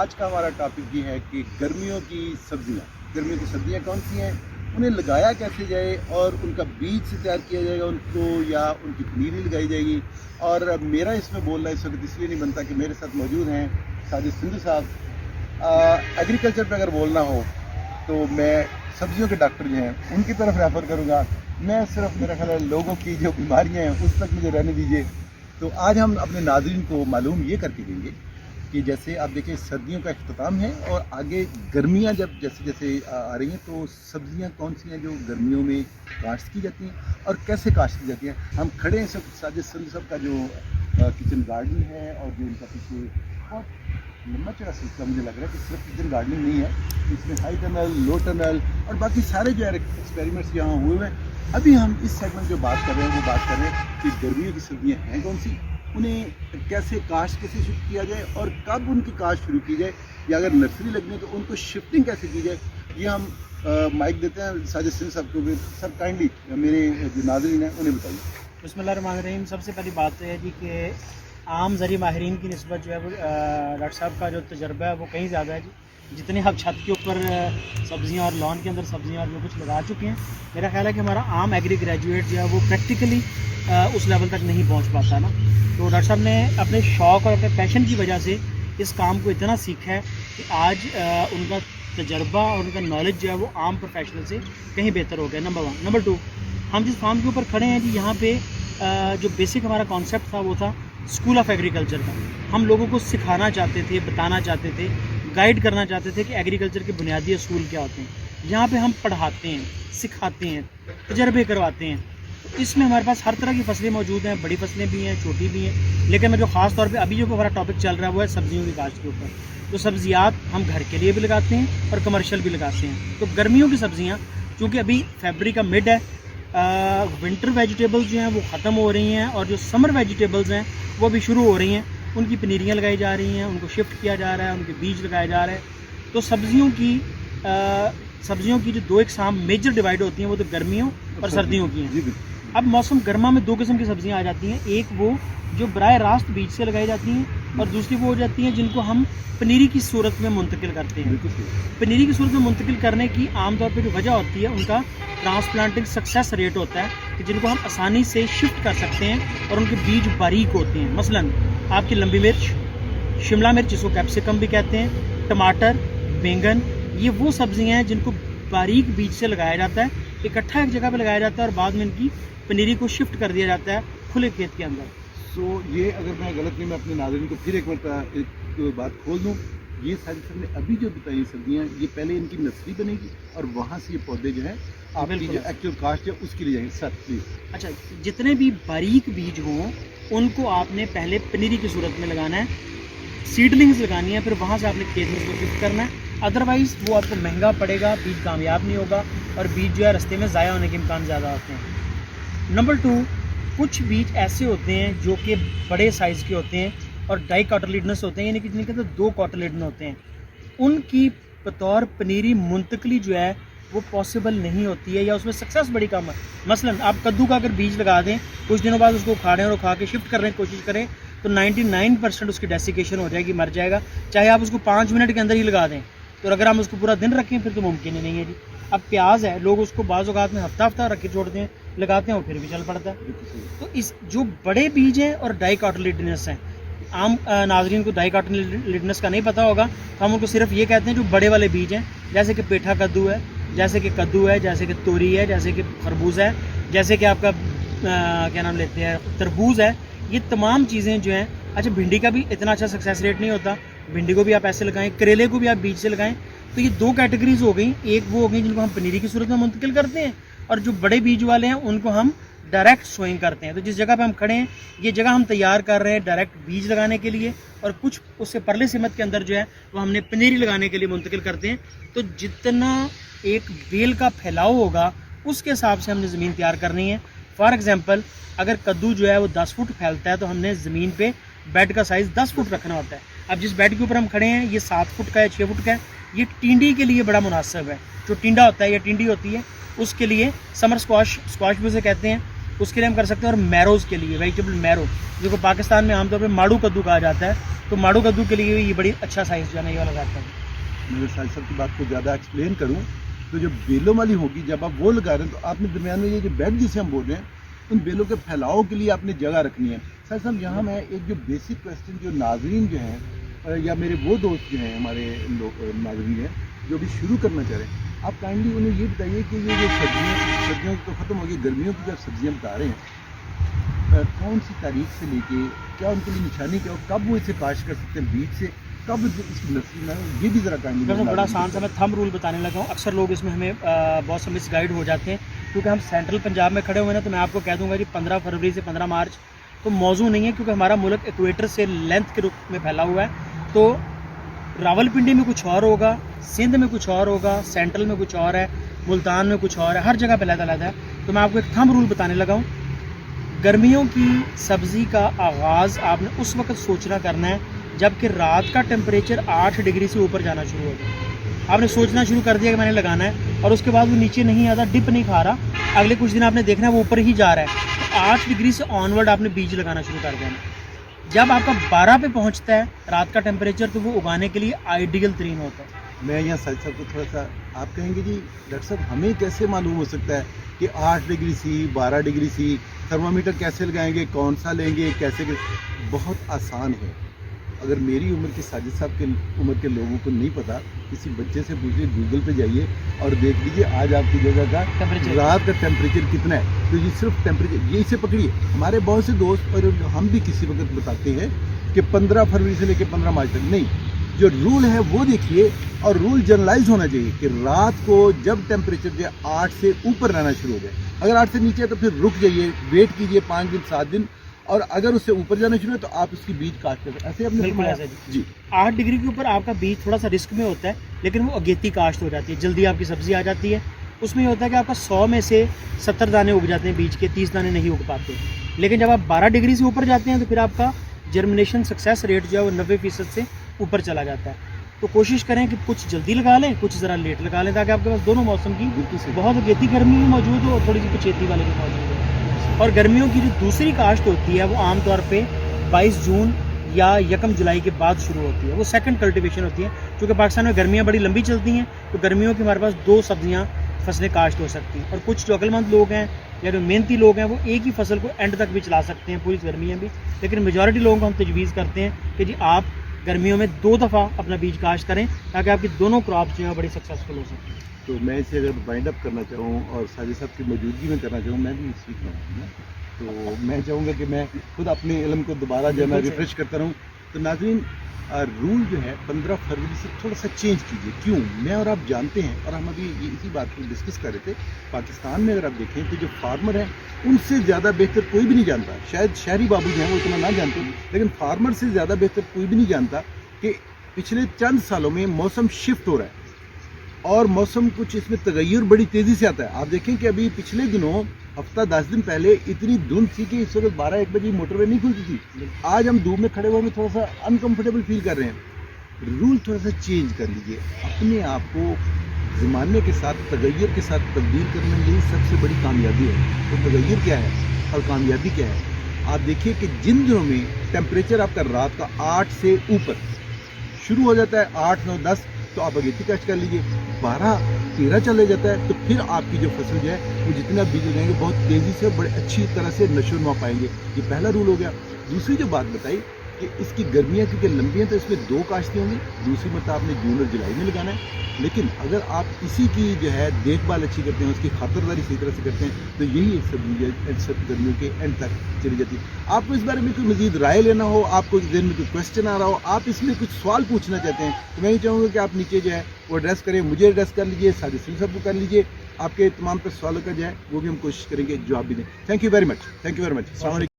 آج کا ہمارا ٹاپک یہ ہے کہ گرمیوں کی سبزیاں کون سی ہیں، انہیں لگایا کیسے جائے اور ان کا بیج سے تیار کیا جائے گا ان کو، یا ان کی پنیری لگائی جائے گی. اور میرا اس میں بولنا اس وقت اس لیے نہیں بنتا کہ میرے ساتھ موجود ہیں ساجد سندھو صاحب. ایگریکلچر پہ اگر بولنا ہو تو میں سبزیوں کے ڈاکٹر جو ہیں ان کی طرف ریفر کروں گا. میں صرف میرا خیال ہے لوگوں کی جو بیماریاں ہیں اس تک مجھے رہنے دیجیے. تو آج ہم اپنے ناظرین کو معلوم یہ کر کے دیں گے کہ جیسے آپ دیکھیں سردیوں کا اختتام ہے اور آگے گرمیاں جب جیسے جیسے آ رہی ہیں تو سبزیاں کون سی ہیں جو گرمیوں میں کاشت کی جاتی ہیں اور کیسے کاشت کی جاتی ہیں. ہم کھڑے ہیں ساجد سندھو صاحب کا جو کچن گارڈن ہے اور جو ان کا پیچھے بہت لمبا چوڑا سلسلہ مجھے لگ رہا ہے کہ صرف کچن گارڈننگ نہیں ہے، اس میں ہائی ٹنل، لو ٹنل اور باقی سارے جو ایکسپیریمنٹس یہاں ہوئے ہیں. ابھی ہم اس سیگمنٹ جو بات کر رہے ہیں وہ بات کر رہے ہیں کہ گرمیوں کی سبزیاں ہیں کون سی، انہیں کیسے کاشت کیسے شروع کیا جائے اور کب ان کی کاشت شروع کی جائے، یا اگر نرسری لگنی ہے تو ان کو شفٹنگ کیسے کی جائے. یہ ہم مائک دیتے ہیں ساجد سندھو صاحب کو. سر کائنڈلی میرے جو ناظرین ہیں انہیں بتائیے. بسم اللہ الرحمن الرحیم. سب سے پہلی بات تو ہے جی کہ عام زرعی ماہرین کی نسبت جو ہے وہ ڈاکٹر صاحب کا جو تجربہ ہے وہ کہیں زیادہ ہے جی. جتنے آپ چھت کے اوپر سبزیاں اور لان کے اندر سبزیاں اور جو کچھ لگا چکے ہیں، میرا خیال ہے کہ ہمارا عام ایگری گریجویٹ جو ہے وہ پریکٹیکلی اس لیول تک نہیں پہنچ پاتا نا. تو ڈاکٹر صاحب نے اپنے شوق اور اپنے پیشن کی وجہ سے اس کام کو اتنا سیکھا ہے کہ آج ان کا تجربہ اور ان کا نالج جو ہے وہ عام پروفیشنل سے کہیں بہتر ہو گیا. نمبر 1. نمبر 2، ہم جس فارم کے اوپر کھڑے ہیں جی یہاں پہ جو بیسک ہمارا کانسیپٹ تھا وہ تھا اسکول آف ایگریکلچر کا. ہم لوگوں کو سکھانا چاہتے تھے، بتانا چاہتے تھے، گائیڈ کرنا چاہتے تھے کہ ایگریکلچر کے بنیادی اصول کیا ہوتے ہیں. یہاں پہ ہم پڑھاتے ہیں، سکھاتے ہیں، تجربے کرواتے ہیں. اس میں ہمارے پاس ہر طرح کی فصلیں موجود ہیں، بڑی فصلیں بھی ہیں، چھوٹی بھی ہیں. لیکن میں جو خاص طور پہ ابھی جو ہمارا ٹاپک چل رہا ہے وہ ہے سبزیوں کی کاشت کے اوپر. تو سبزیات ہم گھر کے لیے بھی لگاتے ہیں اور کمرشل بھی لگاتے ہیں. تو گرمیوں کی سبزیاں چونکہ ابھی فیبرری کا مڈ ہے، ونٹر ویجیٹیبلز جو ہیں وہ ختم ہو رہی ہیں اور جو سمر ویجیٹیبلز ہیں وہ بھی شروع ہو رہی ہیں. ان کی پنیریاں لگائی جا رہی ہیں، ان کو شفٹ کیا جا رہا ہے، ان کے بیج لگائے جا رہے ہیں. تو سبزیوں کی جو 2 اقسام میجر ڈیوائڈ ہوتی ہیں وہ تو گرمیوں اور سردیوں کی ہیں. اب موسم گرما میں 2 قسم کی سبزیاں آ جاتی ہیں. ایک وہ جو براہ راست بیج سے لگائی جاتی ہیں اور دوسری وہ ہو جاتی ہیں جن کو ہم پنیری کی صورت میں منتقل کرتے ہیں. پنیری کی صورت میں منتقل کرنے کی عام طور پہ جو وجہ ہوتی ہے ان کا ٹرانسپلانٹنگ سکسیس ریٹ ہوتا ہے کہ جن کو ہم آسانی سے شفٹ کر سکتے ہیں اور ان کے بیج باریک ہوتے ہیں. مثلا آپ کی لمبی مرچ، شملہ مرچ جس کو کیپسیکم بھی کہتے ہیں، ٹماٹر، بینگن، یہ وہ سبزیاں ہیں جن کو باریک بیج سے لگایا جاتا ہے، اکٹھا ایک جگہ پہ لگایا جاتا ہے اور بعد میں ان کی پنیری کو شفٹ کر دیا جاتا ہے کھلے کھیت کے اندر. سو یہ اگر میں غلط نہیں، میں اپنے ناظرین کو پھر ایک مرتبہ ایک بات کھول دوں. یہ ساجد صاحب نے ابھی جو بتائی سبزیاں، یہ پہلے ان کی نرسری بنے گی اور وہاں سے یہ پودے جو ہیں آپ کی جو ایکچوئل کاشت ہے اس کے لیے جائیں گے. Sir please. اچھا، جتنے بھی باریک بیج ہوں ان کو آپ نے پہلے پنیری کی صورت میں لگانا ہے، سیڈلنگز لگانی ہے، پھر وہاں سے آپ نے کھیت میں اس کو شفٹ کرنا ہے. ادروائز وہ آپ کو مہنگا پڑے گا، بیج کامیاب نہیں ہوگا اور بیج جو ہے رستے میں ضائع ہونے کے امکان زیادہ ہوتے ہیں. نمبر 2، کچھ بیج ایسے ہوتے ہیں جو کہ بڑے سائز کے ہوتے ہیں اور ڈائی کاٹلیڈنس ہوتے ہیں، یعنی کہ جن کے اندر 2 کاٹلیڈن ہوتے ہیں. ان کی بطور پنیری منتقلی جو ہے وہ پاسبل نہیں ہوتی ہے یا اس میں سکسیس بڑی کم ہے. مثلا آپ کدو کا اگر بیج لگا دیں، کچھ دنوں بعد اس کو اکھاڑیں اور اکھا کے شفٹ کرنے کی کوشش کریں تو 99% اس کی ڈیسیکیشن ہو جائے گی، مر جائے گا. چاہے آپ اس کو 5 منٹ کے اندر ہی لگا دیں، تو اگر ہم اس کو پورا دن رکھیں پھر تو ممکن ہی نہیں ہے جی. اب پیاز ہے، لوگ اس کو بعض اوقات میں ہفتہ رکھ کے چھوڑتے ہیں، لگاتے ہیں اور پھر بھی چل پڑتا ہے. تو اس جو بڑے بیج ہیں اور ڈائی کاٹلیڈنس ہیں، عام ناظرین کو ڈائی کاٹلیڈنس کا نہیں پتہ ہوگا تو ہم ان کو صرف یہ کہتے ہیں جو بڑے والے بیج ہیں، جیسے کہ پیٹھا کدو ہے، جیسے کہ جیسے کہ توری ہے، جیسے کہ خربوز ہے، جیسے کہ آپ کا کیا نام لیتے ہیں تربوز ہے. یہ تمام چیزیں جو ہیں. اچھا، بھنڈی کا بھی اتنا اچھا سکسیس ریٹ نہیں ہوتا، بھنڈی کو بھی آپ ایسے لگائیں، کریلے کو بھی آپ بیج سے لگائیں. تو یہ 2 کیٹیگریز ہو گئیں. ایک وہ ہو گئی جن کو ہم پنیری کی صورت میں منتقل کرتے ہیں اور جو بڑے بیج والے ہیں ان کو ہم ڈائریکٹ سوئنگ کرتے ہیں. تو جس جگہ پہ ہم کھڑے ہیں یہ جگہ ہم تیار کر رہے ہیں ڈائریکٹ بیج لگانے کے لیے، اور کچھ اس سے پرلے سمت کے اندر جو ہے وہ ہم نے پنیری لگانے کے لیے منتقل کرتے ہیں. تو جتنا ایک بیل کا پھیلاؤ ہوگا اس کے حساب سے ہم نے زمین تیار کرنی ہے. فار ایگزامپل اگر کدو جو ہے وہ 10 فٹ پھیلتا ہے تو ہم نے زمین پہ بیڈ کا سائز 10 فٹ رکھنا ہوتا ہے. اب جس بیڈ کے اوپر ہم کھڑے ہیں یہ 7 فٹ کا ہے، 6 فٹ کا ہے. یہ ٹینڈی کے لیے بڑا مناسب ہے. جو ٹینڈا ہوتا ہے یا ٹینڈی ہوتی ہے اس کے لیے سمر اسکواش بھی اسے کہتے ہیں، اس کے لیے ہم کر سکتے ہیں. اور میروز کے لیے ویجیٹیبل میرو جو کہ پاکستان میں عام طور پہ ماڑو کدو کہا جاتا ہے, تو ماڑو کدو کے لیے یہ بڑی اچھا سائز جو ہے نا یہ والا رہتا ہے. میں ساجد صاحب کی بات کو زیادہ ایکسپلین کروں تو جو بیلوں والی ہوگی جب آپ وہ لگا رہے ہیں تو آپ نے درمیان میں یہ جو بیڈ جسے ہم بول رہے ہیں ان بیلوں کے پھیلاؤ کے لیے آپ نے جگہ رکھنی ہے. ساجد صاحب یہاں میں ایک جو بیسک کویسچن جو ناظرین جو ہیں یا میرے وہ دوست جو ہیں ہمارے ناظرین ہیں جو بھی شروع کرنا چاہ رہے ہیں, آپ کائنڈلی انہیں یہ بتائیے کہ یہ جو سردیوں تو ختم ہو گئی, گرمیوں کی جو سبزیاں بتا رہے ہیں کون سی تاریخ سے لے کے کیا ان کے لیے نشانی کیا ہو, کب وہ اسے کاشت کر سکتے ہیں بیج سے, کب اس کی نسل میں, یہ بھی ذرا کائنڈلی. بڑا آسان سا میں تھم رول بتانے لگا ہوں. اکثر لوگ اس میں ہمیں بہت سے مس گائیڈ ہو جاتے ہیں کیونکہ ہم سینٹرل پنجاب میں کھڑے ہوئے ہیں. تو میں آپ کو کہہ دوں گا کہ 15 فروری سے 15 مارچ تو موضوع نہیں ہے کیونکہ ہمارا ملک ایکویٹر سے لینتھ کے رخ میں پھیلا ہوا ہے. تو راول پنڈی میں کچھ اور ہوگا, سندھ میں کچھ اور ہوگا, سینٹرل میں کچھ اور ہے, ملتان میں کچھ اور ہے, ہر جگہ پہ علیحدہ ہے. تو میں آپ کو ایک تھم رول بتانے لگا ہوں. گرمیوں کی سبزی کا آغاز آپ نے اس وقت سوچنا کرنا ہے جب کہ رات کا ٹیمپریچر 8 ڈگری سے اوپر جانا شروع ہو جائے. آپ نے سوچنا شروع کر دیا کہ میں نے لگانا ہے اور اس کے بعد وہ نیچے نہیں آتا, ڈپ نہیں کھا رہا, اگلے کچھ دن آپ نے دیکھنا ہے وہ اوپر ہی جا رہا ہے. تو 8 ڈگری سے آن ورڈ آپ نے بیج لگانا شروع کر دینا. جب آپ کا 12 پہ پہنچتا ہے رات کا ٹیمپریچر تو وہ اگانے کے لیے آئیڈیل ترین ہوتا ہے. میں یہاں ساجد صاحب کو تھوڑا سا آپ کہیں گے جی ڈاکٹر صاحب ہمیں کیسے معلوم ہو سکتا ہے کہ 8 degree C 12 degree C thermometer کیسے لگائیں گے, کون سا لیں گے, کیسے؟ بہت آسان ہے. اگر میری عمر کے ساجد صاحب کے عمر کے لوگوں کو نہیں پتا, کسی بچے سے پوچھیے, گوگل پہ جائیے اور دیکھ لیجیے آج آپ کی جگہ کا رات کا ٹیمپریچر کتنا ہے. تو یہ صرف ٹیمپریچر یہ اسے پکڑیے. ہمارے بہت سے دوست اور ہم بھی کسی وقت بتاتے ہیں کہ 15 فروری سے لے کے 15 مارچ تک نہیں, جو رول ہے وہ دیکھیے. اور رول جنرلائز ہونا چاہیے کہ رات کو جب ٹیمپریچر جو ہے 8 سے اوپر رہنا شروع ہو جائے, اگر 8 سے نیچے ہے تو پھر رک جائیے, ویٹ کیجیے 5 دن 7 دن, اور اگر اس سے اوپر جانا شروع ہے تو آپ اس کی بیج کاشت کریں. ایسے آپ نے بالکل ایسا جی. 8 ڈگری کے اوپر آپ کا بیج تھوڑا سا رسک میں ہوتا ہے لیکن وہ اگیتی کاشت ہو جاتی ہے, جلدی آپ کی سبزی آ جاتی ہے. اس میں یہ ہوتا ہے کہ آپ کا 100 میں سے 70 دانے اگ جاتے ہیں بیج کے, 30 دانے نہیں اگ پاتے. لیکن جب آپ 12 ڈگری سے اوپر جاتے ہیں تو پھر آپ کا جرمنیشن سکسیس ریٹ جو ہے وہ 90% سے اوپر چلا جاتا ہے. تو کوشش کریں کہ کچھ جلدی لگا لیں, کچھ ذرا لیٹ لگا لیں, تاکہ آپ کے پاس دونوں موسم کی بہت اگیتی گرمی بھی موجود ہو اور تھوڑی سی پچیتی والے بھی موجود ہو. اور گرمیوں کی جو دوسری کاشت ہوتی ہے وہ عام طور پہ 22 جون یا 1 جولائی کے بعد شروع ہوتی ہے. وہ سیکنڈ کلٹیویشن ہوتی ہے. چونکہ پاکستان میں گرمیاں بڑی لمبی چلتی ہیں تو گرمیوں کی ہمارے پاس 2 سبزیاں فصلیں کاشت ہو سکتی ہیں. اور کچھ جو عقل مند لوگ ہیں یا جو محنتی لوگ ہیں وہ ایک ہی فصل کو اینڈ تک بھی چلا سکتے ہیں پوری گرمیاں بھی. لیکن میجورٹی لوگوں کو ہم تجویز کرتے ہیں کہ جی آپ گرمیوں میں 2 دفعہ اپنا بیج کاشت کریں تاکہ آپ کی دونوں کراپس جو ہیں بڑی سکسیزفل ہو سکیں. تو میں اسے اگر بائنڈ اپ کرنا چاہوں اور ساجد صاحب کی موجودگی میں کرنا چاہوں, میں بھی سیکھ رہا ہوں نا, تو میں چاہوں گا کہ میں خود اپنے علم کو دوبارہ جو ہے نا ریفریش کرتا رہوں. تو ناظرین رول جو ہے 15 فروری سے تھوڑا سا چینج کیجیے. کیوں؟ میں اور آپ جانتے ہیں, اور ہم ابھی اسی بات کو ڈسکس کر رہے تھے, پاکستان میں اگر آپ دیکھیں تو جو فارمر ہیں ان سے زیادہ بہتر کوئی بھی نہیں جانتا. شاید شہری بابو جو ہیں وہ اتنا نہ جانتے, لیکن فارمر سے زیادہ بہتر کوئی بھی نہیں جانتا کہ پچھلے چند سالوں میں موسم شفٹ ہو رہا ہے اور موسم کچھ اس میں تغیر بڑی تیزی سے آتا ہے. آپ دیکھیں کہ ابھی پچھلے دنوں ہفتہ 10 دن پہلے اتنی دھند تھی کہ اس وقت 12-1 بجے موٹر وے نہیں کھلتی تھی. آج ہم دھوپ میں کھڑے ہوئے میں تھوڑا سا انکمفرٹیبل فیل کر رہے ہیں. رول تھوڑا سا چینج کر لیجیے, اپنے آپ کو زمانے کے ساتھ تغیر کے ساتھ تبدیل کرنا, یہی سب سے بڑی کامیابی ہے. تو تغیر کیا ہے اور کامیابی کیا ہے؟ آپ دیکھیے کہ جن دنوں میں ٹیمپریچر آپ کا رات کا 8 سے اوپر شروع ہو جاتا ہے, 8, 9, 10, تو آپ اگیتی کاشت کر لیجیے. 12, 13 چلے جاتا ہے تو پھر آپ کی جو فصل جو ہے وہ جتنا بیج لگائیں گے بہت تیزی سے بڑے اچھی طرح سے نشو و نما پائیں گے. یہ پہلا رول ہو گیا. دوسری جو بات بتائی کہ اس کی گرمیاں کیونکہ لمبی ہیں تو اس میں 2 کاشتیں ہوں گی. دوسری مرتبہ آپ نے جون اور جولائی میں لگانا ہے. لیکن اگر آپ اسی کی جو ہے دیکھ بھال اچھی کرتے ہیں, اس کی خاطرداری صحیح طرح سے کرتے ہیں, تو یہی ایک سبزی سب گرمیوں کے اینڈ تک چلی جاتی ہے. آپ کو اس بارے میں کوئی مزید رائے لینا ہو, آپ کو ذہن میں کوئی کویشچن آ رہا ہو, آپ اس میں کچھ سوال پوچھنا چاہتے ہیں, تو میں یہ چاہوں گا کہ آپ نیچے جو ہے وہ ایڈریس کریں, مجھے ایڈریس کر لیجیے, ساجد صاحب کو کر لیجیے. آپ کے تمام پر سوالوں کا جو ہے وہ بھی ہم کوشش کریں گے جواب بھی دیں. Thank you very much. السلام علیکم.